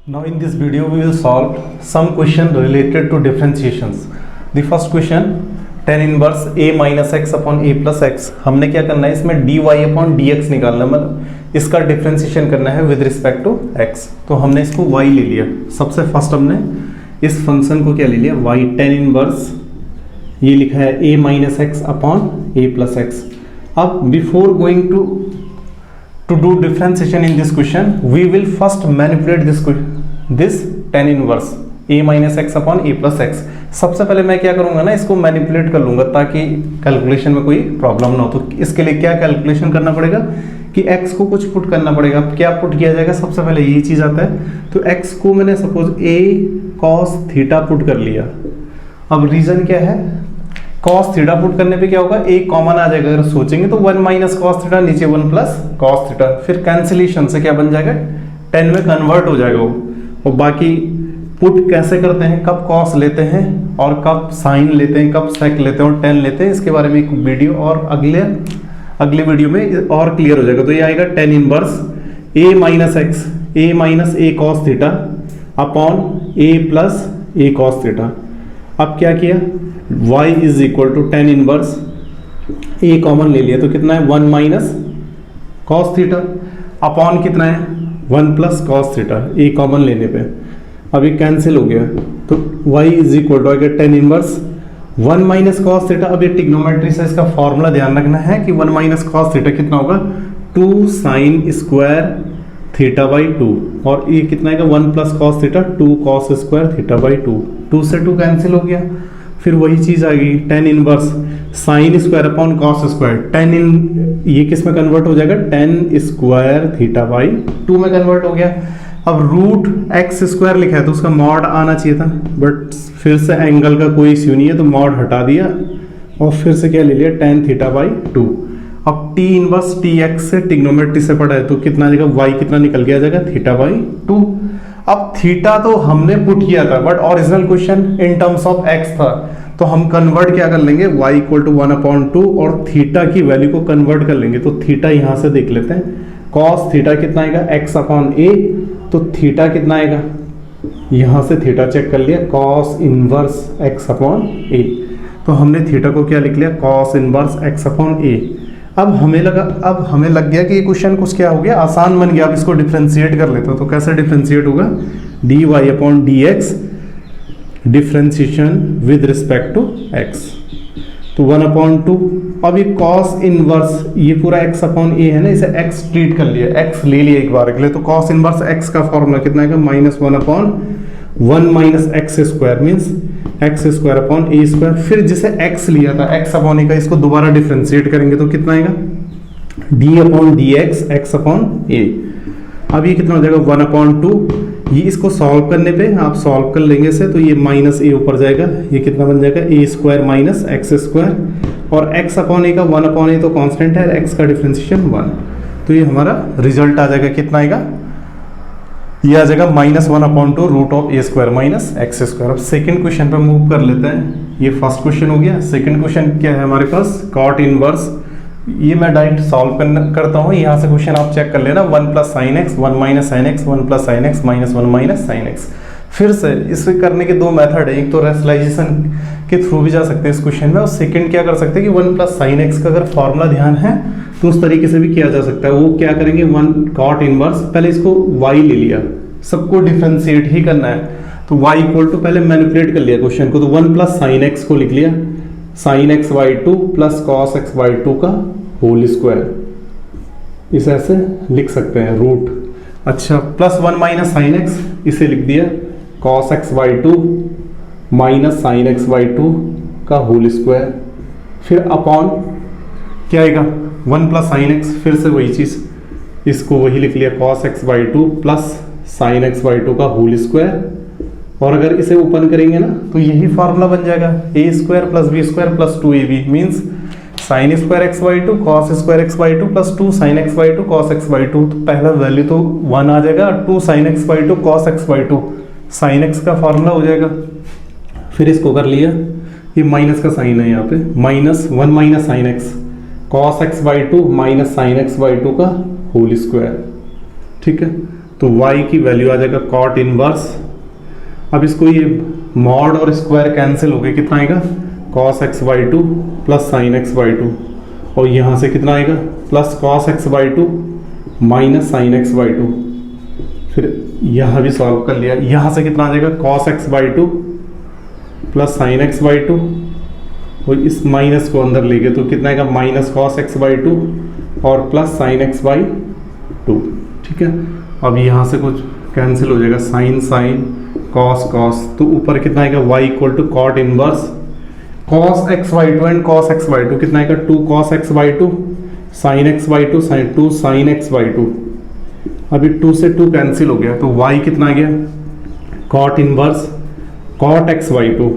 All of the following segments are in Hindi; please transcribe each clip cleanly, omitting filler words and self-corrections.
Now in this video we will solve some question related to differentiations. The first question tan inverse a minus x upon a plus x. हमने क्या करना है इसमें dy upon dx निकालना है, मतलब इसका डिफ्रेंसिएशन करना है विद रिस्पेक्ट टू x. तो हमने इसको y ले लिया. सबसे फर्स्ट हमने इस फंक्शन को क्या ले लिया, y tan इनवर्स, ये लिखा है a minus x upon a plus x. अब before going to do differentiation in this question we will first manipulate this tan inverse a minus x upon a plus x. सबसे पहले मैं क्या करूंगा ना, इसको मैनिपुलेट कर लूंगा ताकि कैलकुलेशन में कोई प्रॉब्लम ना हो. तो इसके लिए क्या कैलकुलेशन करना पड़ेगा कि x को कुछ पुट करना पड़ेगा. क्या पुट किया जाएगा, सबसे पहले यही चीज आता है. तो x को मैंने suppose a cos theta put कर लिया. अब रीजन क्या है, cos थीटा पुट करने पे क्या होगा, एक कॉमन आ जाएगा. अगर सोचेंगे तो 1 माइनस कॉस थीटा, नीचे 1 प्लस कॉस थीटा, फिर कैंसिलेशन से क्या बन जाएगा, 10 में कन्वर्ट हो जाएगा वो. और बाकी पुट कैसे करते हैं, कब कॉस लेते हैं और कब साइन लेते हैं, कब सेक लेते हैं और 10 लेते हैं, इसके बारे में एक वीडियो और अगले वीडियो में और क्लियर हो जाएगा. तो ये आएगा tan inverse a minus x, a minus a cos theta upon a plus a cos theta. अब क्या किया, y is equal to tan inverse a common ले लिया तो कितना है 1 माइनस कॉस थीटा अपॉन कितना है 1 plus cos theta, a common लेने पे. अब ये कैंसिल हो गया तो y इज इक्वल टू आ गया tan inverse 1 minus cos theta. अब ये ट्रिग्नोमेट्री से इसका फॉर्मूला ध्यान रखना है कि 1 माइनस कॉस थीटा कितना होगा 2 साइन स्क्वायर थीटा बाई 2, और ये कितना आएगा 1 plus cos theta 2 cos square theta by 2. 2 से 2 कैंसिल हो गया. फिर वही चीज आ गई tan inverse sine square upon cos square. tan इन ये किस में कन्वर्ट हो जाएगा, tan स्क्वायर थीटा बाई 2 में कन्वर्ट हो गया. अब रूट एक्स स्क्वायर लिखा है तो उसका मॉड आना चाहिए था, बट फिर से एंगल का कोई इश्यू नहीं है तो मॉड हटा दिया और फिर से क्या ले लिया tan थीटा बाई 2. अब t इनवर्स टी एक्स से ट्रिग्नोमेट्री से पढ़ा है तो कितना आ जाएगा, y कितना निकल के आ जाएगा थीटा बाई 2. अब थीटा तो हमने पुट किया था but original question in terms of x था, तो हम कन्वर्ट क्या कर लेंगे, y इक्वल टू 1/2 और थीटा की वैल्यू को कन्वर्ट कर लेंगे. तो थीटा यहां से देख लेते हैं, cos थीटा कितना आएगा x अपॉन a, तो थीटा कितना आएगा, यहां से थीटा चेक कर लिया cos inverse x upon a. तो हमने थीटा को क्या लिख लिया, cos inverse x upon a. अब हमें लग गया कि ये क्वेश्चन कुछ क्या हो गया, आसान बन गया. अब इसको डिफरेंशिएट कर लेते हो तो कैसे डिफरेंशिएट होगा, dy upon dx differentiation with respect to x. तो 1/2. अब ये cos इनवर्स, ये पूरा x अपॉन a है ना, इसे x ट्रीट कर लिया, x ले लिया एक बार के लिए. तो cos इनवर्स x का फॉर्मूला कितना आएगा, -1/1 minus x square means x square upon a square. फिर जिसे x लिया था x अपॉन ए का, इसको दोबारा डिफरेंशिएट करेंगे तो कितना आएगा, d upon d x x upon a. अब ये कितना हो जाएगा 1/2. ये इसको सॉल्व करने पे आप सॉल्व कर लेंगे इसे तो ये माइनस ए ऊपर जाएगा, ये कितना बन जाएगा a square minus x square, और x अपॉन ए का 1/a तो कांस्टेंट है, x का डिफरेंशिएशन 1. तो ये हमारा रिजल्ट आ जाएगा, कितना आएगा, ये आ जाएगा -1/2 root of a square minus x square. अब सेकंड क्वेश्चन पे मूव कर लेते हैं. ये फर्स्ट क्वेश्चन हो गया. सेकंड क्वेश्चन क्या है हमारे पास, कॉट इनवर्स. ये मैं डायरेक्ट सॉल्व करता हूँ, यहाँ से क्वेश्चन आप चेक कर लेना. 1 plus sine x 1 minus sine x 1 plus sine x minus 1 minus sine x. फिर से इसे करने के दो मेथड है, एक तो रेशनलाइजेशन के थ्रू भी जा सकते हैं इस क्वेश्चन में, और सेकंड क्या कर सकते हैं कि 1 प्लस साइन एक्स का अगर फॉर्मूला ध्यान है तो उस तरीके से भी किया जा सकता है. वो क्या करेंगे, 1 कॉट इनवर्स, पहले इसको y ले लिया, सबको डिफरेंशिएट ही करना है तो y इक्वल टू पहले मैनिपुलेट कर लिया क्वेश्चन को, तो 1 प्लस साइन एक्स को लिख लिया sign x by 2 plus cos x by 2 का होल स्क्वायर. इसे ऐसे लिख सकते हैं रूट. अच्छा, प्लस 1 माइनस साइन एक्स, इसे लिख दिया cos x by 2 minus sign x by 2 का होल स्क्वायर. फिर अपॉन क्या आएगा 1 प्लस साइन एक्स, फिर से वही चीज, इसको वही लिख लिया cos x by 2 plus sign x by 2 का होल स्क्वायर. और अगर इसे ओपन करेंगे ना तो यही फॉर्मूला बन जाएगा, a square plus b square plus 2ab means sine square x by 2 cos square x by 2 plus 2 sine x by 2 cos x by 2. तो पहला वैल्यू तो 1 आ जाएगा, 2 sine x by 2 cos x by 2 sine x का फॉर्मूला हो जाएगा. फिर इसको कर लिया, ये माइनस का साइन है यहाँ पे, -1 minus sine x cos x by 2 minus sign x by 2 का होल स्क्वायर. ठीक है, तो y की वैल्यू आ जाएगा कॉट इनवर्स। अब इसको ये मॉड और स्क्वायर कैंसिल हो गए, कितना आएगा cos x/2 plus sign x/2, और यहाँ से कितना आएगा plus cos x/2 minus sign x/2। फिर यहाँ भी सॉल्व कर लिया, यहाँ से कितना आ जाएगा cos x/2 plus sign x/2, और इस माइनस को अंदर ले गए तो कितना आएगा माइनस cos x/2 और प्लस साइन x/2। ठीक है, अब यहाँ से कुछ कैंसिल हो जाएगा, साइन साइन cos cos, तो ऊपर कितना आएगा y equal to cot inverse cos x/2 and cos x/2, कितना आएगा 2 cos x/2 sin x/2 sin 2 sin x/2। अभी 2 से 2 कैंसिल हो गया तो y कितना आ गया cot इनवर्स cot x/2,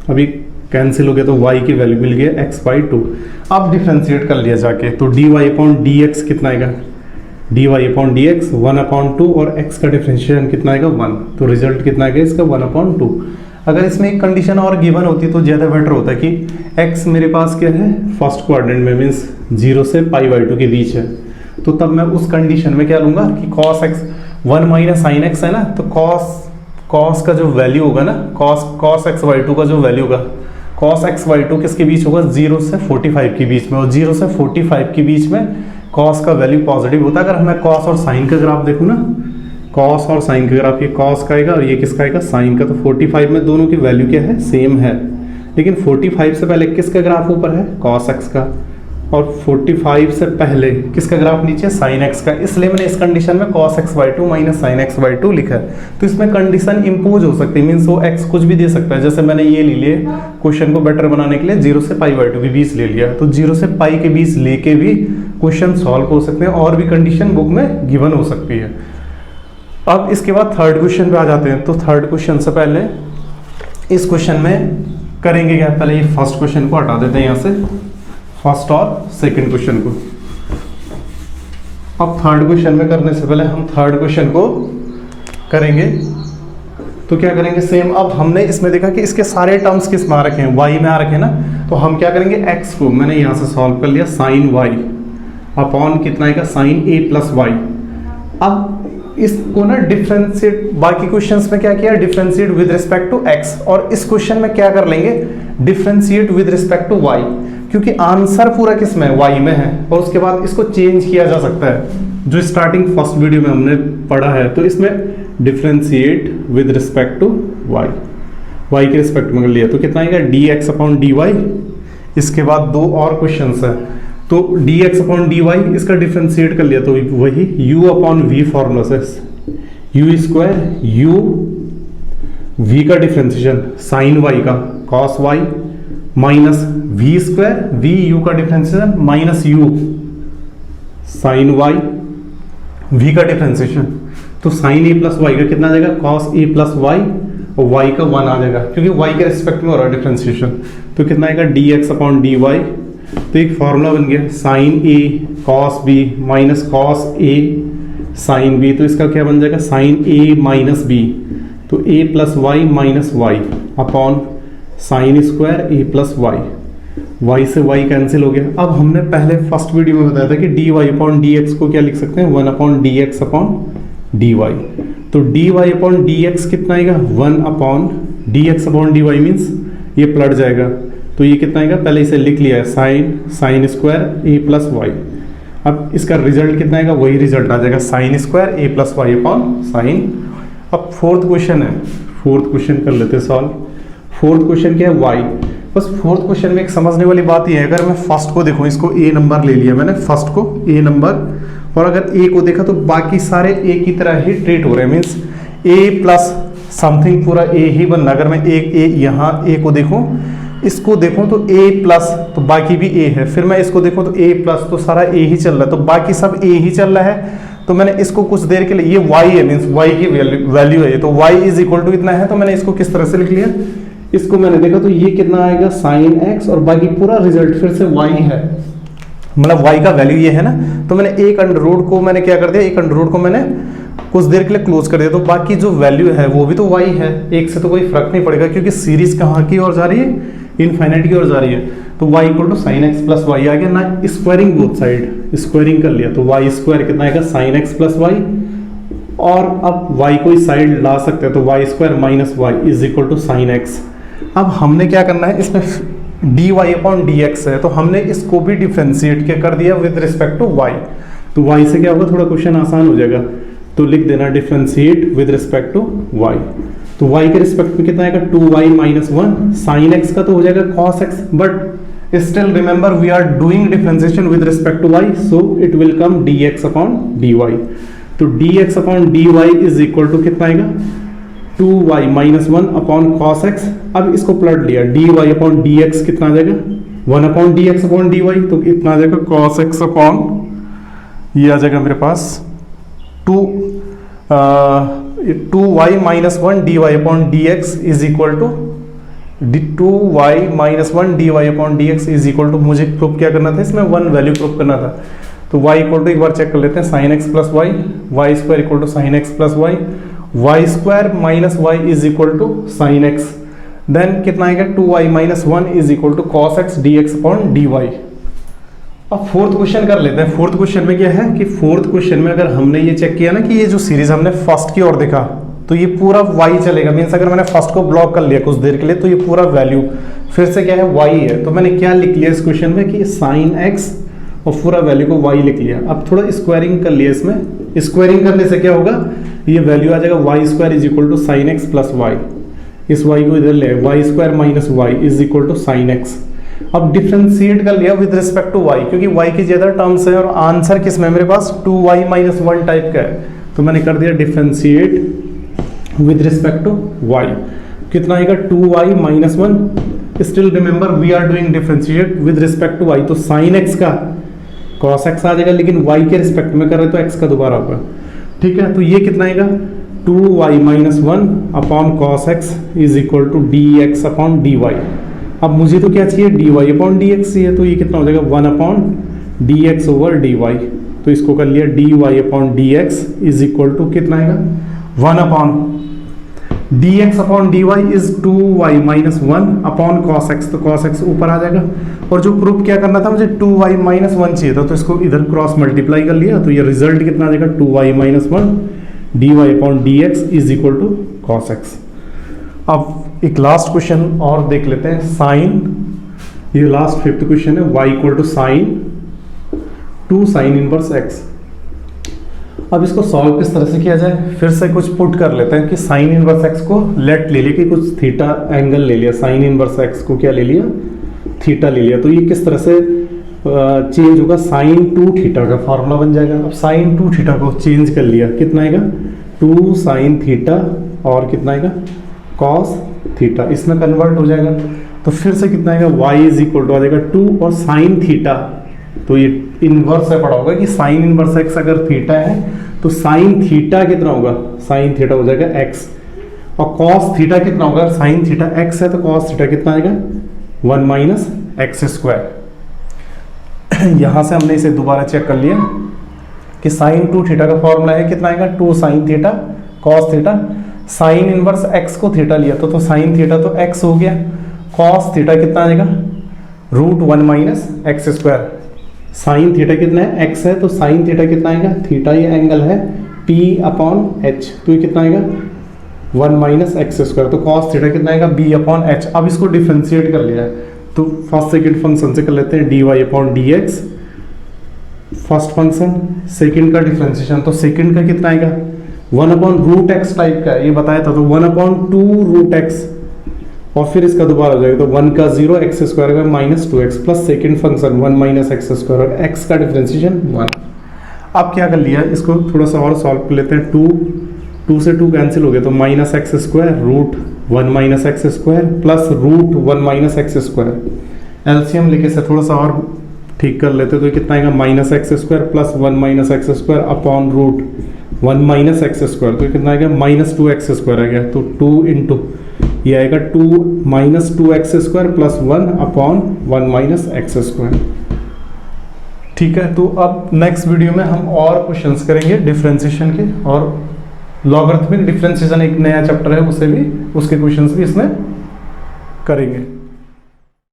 अभी कैंसिल हो गया तो y की वैल्यू मिल गया x/2। अब डिफ्रेंशिएट कर लिया जाके, तो dy/dx कितना आएगा dy/dx 1/2, और x का डिफ्रेंशिएशन कितना आएगा 1, तो रिजल्ट कितना आएगा इसका 1/2। अगर इसमें एक कंडीशन और गिवन होती तो ज़्यादा बेटर होता है कि x मेरे पास क्या है फर्स्ट क्वाड्रेंट में, मीन्स 0 से π/2 के बीच है, तो तब मैं उस कंडीशन में क्या लूँगा कि cos x 1 minus sine x है ना, तो cos का जो वैल्यू होगा ना cos x/2 का जो वैल्यू होगा cos x/2 किसके बीच होगा 0 से 45 के बीच में, और 0 से 45 के बीच में cos का वैल्यू पॉजिटिव होता है। अगर मैं cos और साइन का ग्राफ देखूँ ना, cos और साइन का ग्राफ, ये cos का आएगा और ये किसका आएगा साइन का, तो 45 में दोनों की वैल्यू क्या है सेम है, लेकिन 45 से पहले किसका ग्राफ ऊपर है cos x का, और 45 से पहले किसका ग्राफ नीचे साइन x का, इसलिए मैंने इस कंडीशन में cos x/2 minus sign x/2 लिखा है। तो इसमें कंडीशन इम्पोज हो सकती है, मीन्स वो x कुछ भी दे सकता है, जैसे मैंने ये ले लिए क्वेश्चन को बेटर बनाने के लिए 0 से π/2 के बीच ले लिया, तो 0 से π के बीच लेके भी क्वेश्चन सॉल्व हो सकते हैं, और भी कंडीशन बुक में गिवन हो सकती है। अब इसके बाद थर्ड क्वेश्चन पे आ जाते हैं, तो थर्ड क्वेश्चन से पहले इस क्वेश्चन में करेंगे क्या, पहले ये फर्स्ट क्वेश्चन को हटा देते हैं यहाँ से, फर्स्ट और सेकंड क्वेश्चन को। अब थर्ड क्वेश्चन में करने से पहले हम थर्ड क्वेश्चन को करेंगे, तो क्या करेंगे सेम। अब हमने इसमें देखा कि इसके सारे टर्म्स किस में आ रखे हैं y में आ रखे हैं ना, तो हम क्या करेंगे x को मैंने यहाँ से सॉल्व कर लिया साइन y अपॉन कितना आएगा साइन a प्लस y। अब इसको ना डिफरेंशिएट, बाकी क्वेश्चंस में क्या किया differentiate with respect to x, और इस क्वेश्चन में क्या कर लेंगे differentiate with respect to y, क्योंकि आंसर पूरा किस में y में है, और उसके बाद इसको चेंज किया जा सकता है जो स्टार्टिंग फर्स्ट वीडियो में हमने पढ़ा है। तो इसमें differentiate with respect to y के रिस्पेक्ट में कर लिया तो कितना आएगा dx अपॉन dy। इसके बाद दो और क्वेश्चंस है, तो dx अपॉन dy इसका डिफरेंशिएट कर लिया तो वही u अपॉन v फॉर्मूला से u स्क्वायर u v का डिफरेंशिएशन साइन y का cos y minus v square v u का differentiation minus u sine y v का डिफरेंशिएशन, तो साइन a प्लस y का कितना आ जाएगा cos a प्लस y, और y का 1 आ जाएगा क्योंकि y के रिस्पेक्ट में हो रहा है डिफरेंशिएशन, तो कितना आएगा dx अपॉन dy। तो एक फॉर्मूला बन गया sine a cos b minus cos a sine b, तो इसका क्या बन जाएगा साइन a माइनस b, तो a plus y minus y upon sine square a plus y, y से y कैंसिल हो गया। अब हमने पहले फर्स्ट वीडियो में बताया था कि dy अपॉन dx को क्या लिख सकते हैं 1 अपॉन dx अपॉन dy, तो dy अपॉन dx कितना आएगा 1 upon dx upon dy means ये पलट जाएगा, तो ये कितना आएगा पहले इसे लिख लिया है sine square a plus y. अब इसका रिजल्ट कितना आएगा वही रिजल्ट आ जाएगा sine square a plus y upon sine. अब फोर्थ क्वेश्चन है, फोर्थ क्वेश्चन कर लेते हैं सॉल्व। फोर्थ क्वेश्चन क्या है y। बस फोर्थ क्वेश्चन में एक समझने वाली बात ये है, अगर मैं फर्स्ट को देखूं, इसको a नंबर ले लिया मैंने, फर्स्ट को a नंबर, और अगर a को देखा तो बाकी सारे a की तरह ही ट्रीट हो रहे हैं, मीन्स a प्लस समथिंग पूरा a ही बनना। अगर मैं एक a यहाँ a को देखूं, इसको देखूं तो a प्लस तो बाकी भी a है, फिर मैं इसको देखूं तो a प्लस तो सारा a ही चल रहा है, तो बाकी सब a ही चल रहा है। तो मैंने इसको कुछ देर के लिए, ये y है मीन्स y की वैल्यू है, तो y इज इक्वल टू कितना है, तो मैंने इसको किस तरह से लिख लिया, इसको मैंने देखा तो ये कितना आएगा साइन x, और बाकी पूरा रिजल्ट फिर से y है, मतलब y का वैल्यू ये है ना। तो मैंने एक अंडर रूट को मैंने क्या कर दिया, एक अंडर रूट को मैंने कुछ देर के लिए क्लोज कर दिया, तो बाकी जो वैल्यू है वो भी तो y है, एक से तो कोई फर्क नहीं पड़ेगा क्योंकि सीरीज कहाँ की ओर जा रही है, इनफाइनाइट की ओर जा रही है। तो y equal to sine x plus y आ गया ना, स्क्वायरिंग बोथ साइड, स्क्वायरिंग कर लिया तो y स्क्वायर कितना आएगा साइन एक्स प्लस वाई और अब y को इस साइड ला सकते हैं, तो y square minus y is equal to sine x. अब हमने क्या करना है, इसमें d y upon d x है, तो हमने इसको भी डिफ्रेंशिएट क्या कर दिया विद रिस्पेक्ट टू y। तो y से क्या होगा, थोड़ा क्वेश्चन आसान हो जाएगा, तो लिख देना differentiate with respect to y। तो y के रिस्पेक्ट में कितना आएगा, 2y माइनस 1, साइन x का तो हो जाएगा cos x, but still remember we are doing differentiation with respect to y, so it will come dx upon dy। तो dx upon dy is equal to कितना आएगा, 2y minus 1 upon cos x। अब इसको पलट लिया, dy अपॉन dx कितना आ जाएगा, 1 अपॉन dx अपॉन dy, तो इतना आ जाएगा cos x अपॉन, ये आ जाएगा मेरे पास 2y minus 1 dy upon dx is equal to 2y minus 1 dy upon dx is equal to, मुझे प्रूफ क्या करना था, इसमें 1 वैल्यू प्रूफ करना था। तो y इक्वल टू, एक बार चेक कर लेते हैं, sine x plus y, y square equal to sine x plus y, y square minus y is equal to sine x, then कितना आएगा 2y minus 1 is equal to cos x dx upon dy। अब फोर्थ क्वेश्चन कर लेते हैं। फोर्थ क्वेश्चन में क्या है कि फोर्थ क्वेश्चन में अगर हमने ये चेक किया ना कि ये जो सीरीज हमने फर्स्ट की ओर देखा, तो ये पूरा y चलेगा, मीन्स अगर मैंने फर्स्ट को ब्लॉक कर लिया कुछ देर के लिए, तो ये पूरा वैल्यू फिर से क्या है, y है। तो मैंने क्या लिख लिया इस क्वेश्चन में कि साइन x और पूरा वैल्यू को y लिख लिया। अब थोड़ा स्क्वायरिंग कर लिया, इसमें स्क्वायरिंग करने से क्या होगा, ये वैल्यू आ जाएगा y square is equal to sine x plus y, इस y को इधर ले, y square minus y is equal to sine x. अब डिफ्रेंशिएट कर लिया विद रिस्पेक्ट टू y, क्योंकि y की ज्यादा टर्म्स है और आंसर किस में मेरे पास 2y माइनस 1 टाइप का है, तो मैंने कर दिया differentiate with respect to y। कितना आएगा 2y minus 1, still remember we are doing differentiate with respect to y, तो साइन x का cos x आ जाएगा, लेकिन y के रिस्पेक्ट में कर रहे तो x का दोबारा होगा, ठीक है। तो ये कितना आएगा 2y minus 1 upon cos x is equal to dx upon dy। अब मुझे तो क्या चाहिए, dy अपॉन dx चाहिए, तो ये कितना हो जाएगा 1 अपॉन dx ओवर dy। तो इसको कर लिया dy upon dx is equal to कितना आएगा 1 upon dx upon dy is 2y minus 1 upon cos x, तो cos x ऊपर आ जाएगा। और जो प्रूफ क्या करना था, मुझे 2y माइनस 1 चाहिए था, तो इसको इधर क्रॉस मल्टीप्लाई कर लिया, तो ये रिजल्ट कितना आ जाएगा 2y minus 1 dy upon dx is equal to cos x। अब एक लास्ट क्वेश्चन और देख लेते हैं, साइन, ये लास्ट फिफ्थ क्वेश्चन है, y equal to sine 2 sine inverse x। अब इसको सॉल्व किस तरह से किया जाए, फिर से कुछ पुट कर लेते हैं कि साइन इनवर्स x को लेट ले लिया, कि कुछ थीटा एंगल ले लिया, साइन इनवर्स x को क्या ले लिया, थीटा ले लिया, तो ये किस तरह से चेंज होगा, साइन 2 थीटा का फॉर्मूला बन जाएगा। अब साइन 2 थीटा को चेंज कर लिया, कितना आएगा 2 साइन थीटा और कितना आएगा कॉस थीटा, इसमें कन्वर्ट हो जाएगा। तो फिर से कितना आएगा y इज इक्वल टू आ जाएगा 2 और साइन थीटा, तो ये इनवर्स से पड़ा होगा कि साइन इनवर्स x अगर थीटा है तो साइन थीटा कितना होगा, साइन थीटा हो जाएगा x, और कॉस थीटा कितना होगा, साइन थीटा x है तो कॉस थीटा कितना आएगा 1 माइनस एक्स स्क्वायर। यहां से हमने इसे दोबारा चेक कर लिया कि साइन 2 थीटा का फॉर्मूला है, कितना आएगा 2 sine theta cos theta, sign inverse x को थीटा लिया तो साइन थीटा तो x हो गया, कॉस थीटा कितना आएगा √1 minus x square, sine theta कितना है x है तो साइन थीटा कितना आएगा, थीटा ये एंगल है p अपॉन h, तो ये कितना आएगा 1 माइनस एक्स स्क्वायर, तो कॉस थीटा कितना आएगा b अपॉन h। अब इसको डिफ्रेंशिएट कर लिया है, तो फर्स्ट सेकंड फंक्शन से कर लेते हैं dy upon dx, first function, second का डिफ्रेंशिएशन, तो सेकंड का कितना आएगा 1 अपॉन रूट एक्स टाइप का है, ये बताया था, तो 1 अपॉन 2 रूट एक्स, और फिर इसका दोबारा हो जाएगा, तो 1 का 0 एक्स स्क्वायर का minus 2x plus second function 1 minus x square और x का डिफरेंशिएशन 1। अब क्या कर लिया, इसको थोड़ा सा और सॉल्व कर लेते हैं, 2 से 2 कैंसिल हो गया, तो minus x square root 1 minus x square plus root 1 minus x square, LCM लेके से थोड़ा सा और ठीक कर लेते, तो कितना आएगा minus x square plus 1 minus x square upon root 1 minus x square, तो कितना आएगा माइनस 2 एक्स स्क्वायर आ गया, तो 2 इंटू ये आएगा 2 minus 2 x square plus 1 upon 1 minus x square. ठीक है, तो अब नेक्स्ट वीडियो में हम और क्वेश्चंस करेंगे डिफरेंशिएशन के, और लॉगरिथमिक डिफरेंशिएशन एक नया चैप्टर है, उसे भी उसके क्वेश्चंस भी इसमें करेंगे।